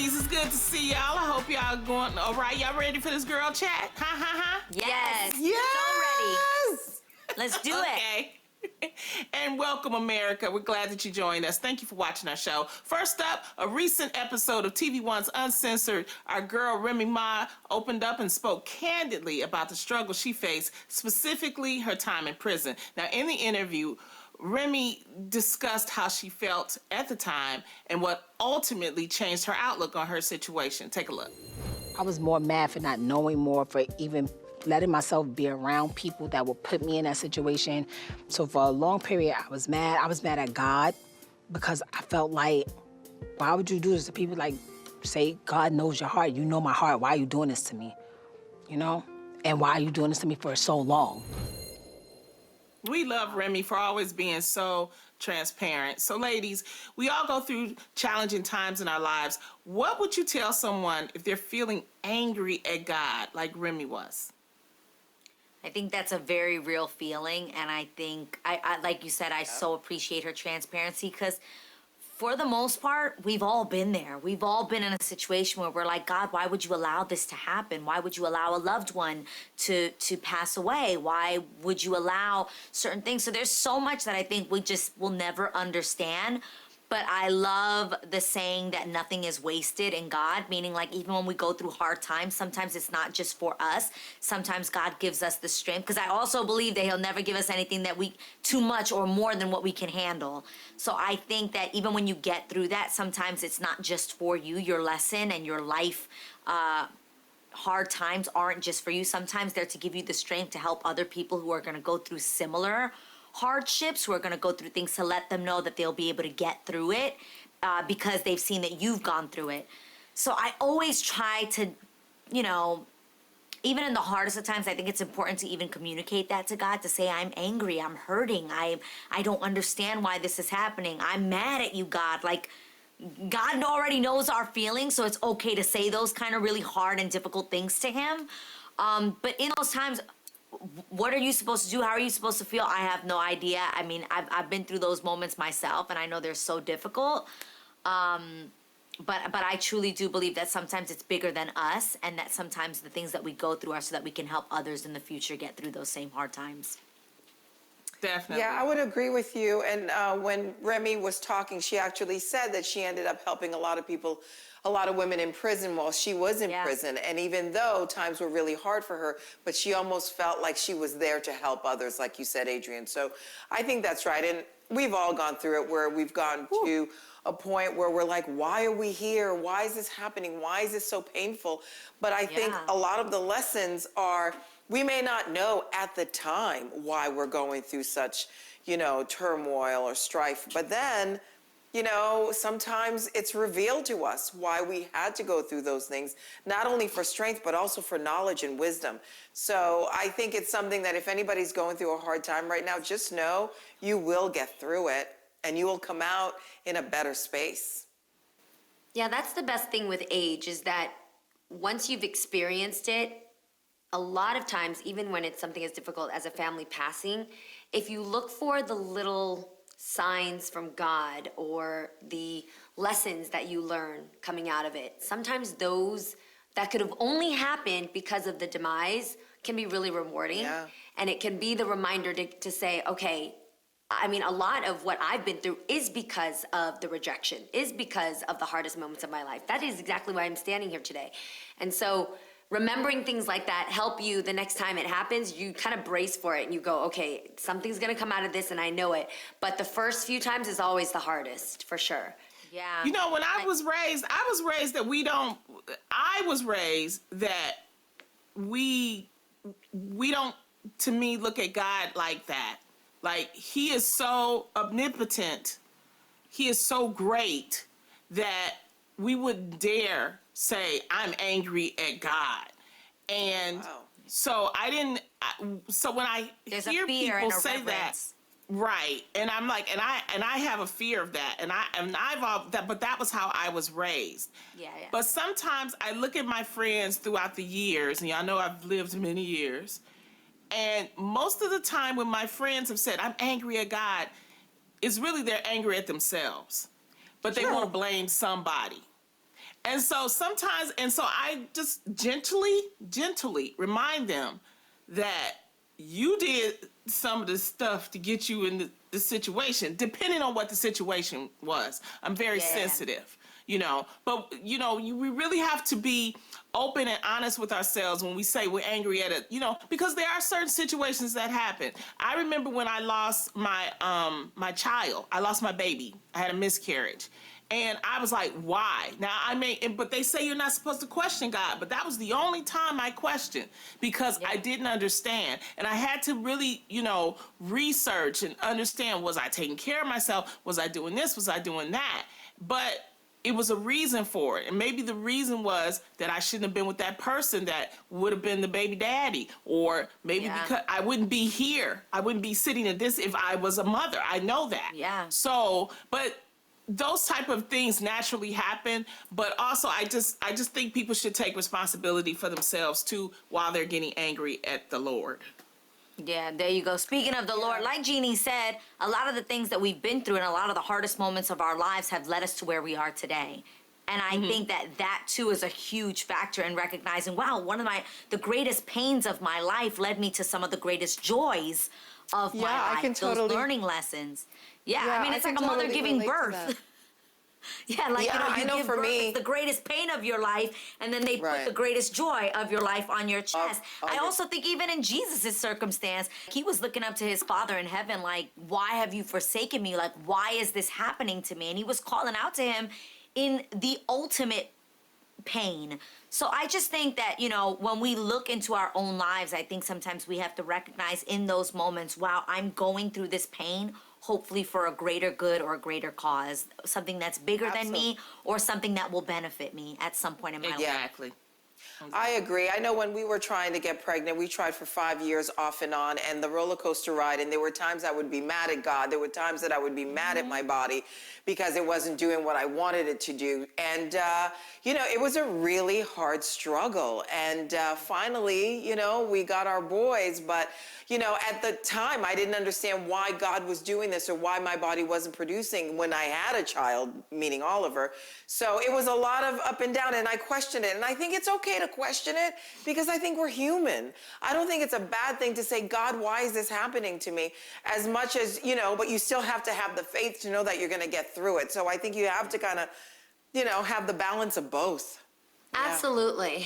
ladies, it's good to see y'all. I hope y'all going all right. Y'all ready for this girl chat? Ha. Yes. Yes. So ready. Let's do it. And welcome, America. We're glad that you joined us. Thank you for watching our show. First up, a recent episode of TV One's Uncensored. Our girl, Remy Ma, opened up and spoke candidly about the struggle she faced, specifically her time in prison. Now, in the interview, Remy discussed how she felt at the time and what ultimately changed her outlook on her situation. Take a look. I was more mad for not knowing more, for even letting myself be around people that would put me in that situation. So for a long period, I was mad. I was mad at God because I felt like, why would you do this to people? Like, say, God knows your heart. You know my heart. Why are you doing this to me? You know? And why are you doing this to me for so long? We love Remy for always being so transparent. So ladies, we all go through challenging times in our lives. What would you tell someone if they're feeling angry at God like Remy was? I think that's a very real feeling, and I think, I like you said, I so appreciate her transparency, because for the most part, we've all been there. We've all been in a situation where we're like, God, why would you allow this to happen? Why would you allow a loved one to pass away? Why would you allow certain things? So there's so much that I think we just will never understand. But I love the saying that nothing is wasted in God, meaning like even when we go through hard times, sometimes it's not just for us. Sometimes God gives us the strength, because I also believe that he'll never give us anything that we too much or more than what we can handle. So I think that even when you get through that, sometimes it's not just for you. Your lesson and your life hard times aren't just for you. Sometimes they're to give you the strength to help other people who are going to go through similar hardships, who are going to go through things, to let them know that they'll be able to get through it because they've seen that you've gone through it. So I always try to, you know, even in the hardest of times, I think it's important to even communicate that to God, to say, I'm angry, I'm hurting, I don't understand why this is happening, I'm mad at you, God. Like, God already knows our feelings, so it's okay to say those kind of really hard and difficult things to him. But in those times, what are you supposed to do? How are you supposed to feel? I have no idea. I mean, I've been through those moments myself, and I know they're so difficult. But I truly do believe that sometimes it's bigger than us, and that sometimes the things that we go through are so that we can help others in the future get through those same hard times. Definitely. Yeah, I would agree with you. And when Remy was talking, she actually said that she ended up helping a lot of people, a lot of women in prison while she was in prison. And even though times were really hard for her, but she almost felt like she was there to help others, like you said, Adrian. So I think that's right. And we've all gone through it, where we've gone to a point where we're like, why are we here? Why is this happening? Why is this so painful? But I think a lot of the lessons are, we may not know at the time why we're going through such, you know, turmoil or strife. But then, you know, sometimes it's revealed to us why we had to go through those things, not only for strength, but also for knowledge and wisdom. So I think it's something that if anybody's going through a hard time right now, just know you will get through it and you will come out in a better space. Yeah, that's the best thing with age, is that once you've experienced it, a lot of times, even when it's something as difficult as a family passing, if you look for the little signs from God or the lessons that you learn coming out of it, sometimes those that could have only happened because of the demise can be really rewarding. Yeah. And it can be the reminder to say, okay, I mean, a lot of what I've been through is because of the rejection, is because of the hardest moments of my life. That is exactly why I'm standing here today. And so remembering things like that help you the next time it happens. You kind of brace for it and you go, okay, something's going to come out of this and I know it. But the first few times is always the hardest, for sure. Yeah. You know, when I was raised that we don't, to me, look at God like that. Like, he is so omnipotent, he is so great that we wouldn't dare say, I'm angry at God. And so so when I hear people say that, right, and I'm like, and I have a fear of that, but that was how I was raised. Yeah. But sometimes I look at my friends throughout the years, and y'all know I've lived many years, and most of the time when my friends have said, I'm angry at God, it's really they're angry at themselves. But they want to blame somebody. And so sometimes, and so I just gently remind them that you did some of the stuff to get you in the situation, depending on what the situation was. I'm very sensitive, but we really have to be open and honest with ourselves when we say we're angry at it, because there are certain situations that happen. I remember when I lost my child, I lost my baby. I had a miscarriage. And I was like, why? Now, but they say you're not supposed to question God, but that was the only time I questioned because I didn't understand. And I had to really, research and understand, was I taking care of myself? Was I doing this? Was I doing that? But it was a reason for it. And maybe the reason was that I shouldn't have been with that person that would have been the baby daddy. Or maybe because I wouldn't be here. I wouldn't be sitting at this if I was a mother. I know that. Yeah. So, but those type of things naturally happen, but also I just think people should take responsibility for themselves too while they're getting angry at the Lord. Yeah, there you go. Speaking of the Lord, like Jeannie said, a lot of the things that we've been through and a lot of the hardest moments of our lives have led us to where we are today. And I think that too is a huge factor in recognizing, wow, one of the greatest pains of my life led me to some of the greatest joys of my life. I can totally, those learning lessons. Yeah, I mean, it's I like a can mother totally giving relate to birth. that. You know give for birth, me- it's the greatest pain of your life, and then they put the greatest joy of your life on your chest. I also think even in Jesus' circumstance, he was looking up to his Father in heaven like, why have you forsaken me? Like, why is this happening to me? And he was calling out to him in the ultimate pain. So I just think that, when we look into our own lives, I think sometimes we have to recognize in those moments, wow, I'm going through this pain, hopefully for a greater good or a greater cause, something that's bigger than me or something that will benefit me at some point in my life. Exactly. I agree. I know when we were trying to get pregnant, we tried for 5 years off and on, and the roller coaster ride, and there were times I would be mad at God. There were times that I would be mad at my body because it wasn't doing what I wanted it to do. And, it was a really hard struggle. And finally, we got our boys, but at the time, I didn't understand why God was doing this or why my body wasn't producing when I had a child, meaning Oliver. So it was a lot of up and down, and I questioned it. And I think it's okay to question it because I think we're human. I don't think it's a bad thing to say, God, why is this happening to me? As much as, but you still have to have the faith to know that you're going to get through it. So I think you have to kind of, have the balance of both. Absolutely.